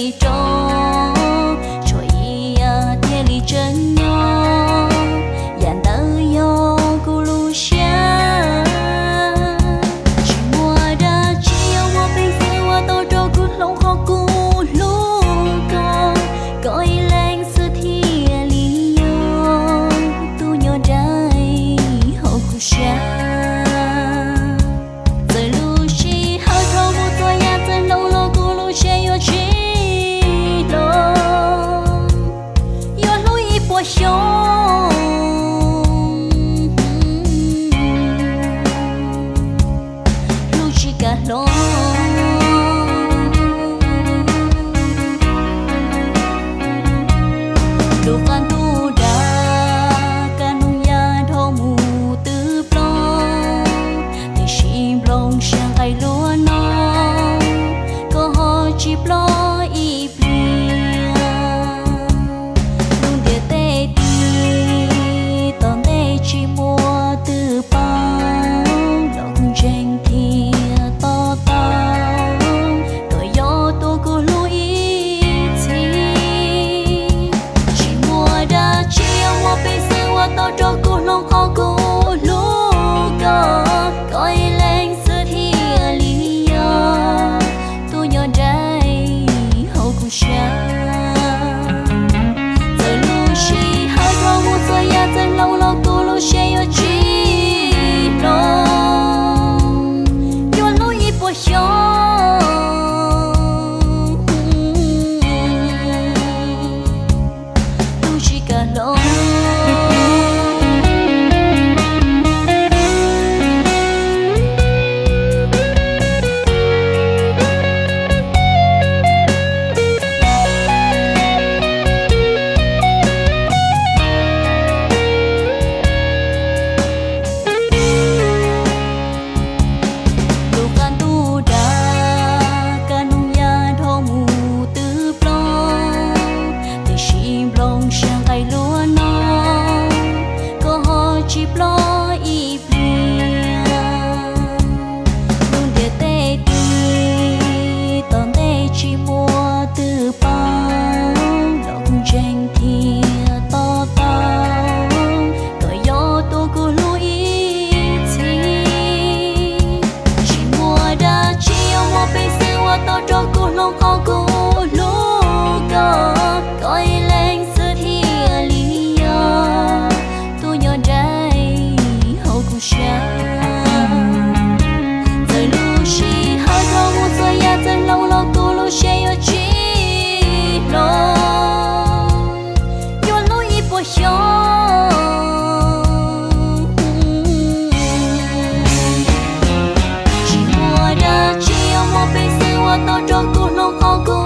里中，所以呀，天里真有，眼都有咕噜响。寂寞的只有我彼此我都做咕隆和咕噜歌，có ý lên sự thiên lý yo, tu nhỏ trái hậu cụ xa. Giờ lu chi hơi thâu một tôi ya giờ lâu lâu cu lu xe yo chi lo, yo lu i po xiong, lu chi cả lo. Lukan tu dah kanung ya thomu tư plong, thì chim plong sang ai lúa non, có ho chi plo i plia, luôn địa tê ti, tòn tê chi mua tư bao, lòng tranh thì to tao, cởi gió tu cô lui bây giờ我都做咕隆好咕噜歌，có ý lên sự thiên lý yo, tu nhỏ trái hậu cụ xa. Giờ lu chi hơi thâu một giờ ya giờ lâu lâu cu lu xe yo chi lo, yo lu i po xiong, lu chi cả lo. Chỉ lo i plia, luôn địa tê ti, tòn tê chỉ mua từ bao, lòng tranh thì to tao, cởi gió tu cô lui chi, chỉ mua đã chỉ ông một bây giờ我都做咕隆好咕噜歌，có ý lên sự thiên lý yo, tu nhỏ trái hậu cụ xa. Giờ lu chi hơi thâu một giờ ya giờ lâu lâu cu lu xe yo chi lo, yo lu i po xiong, chỉ mua đã chỉ ông một bây giờ我都做咕隆好咕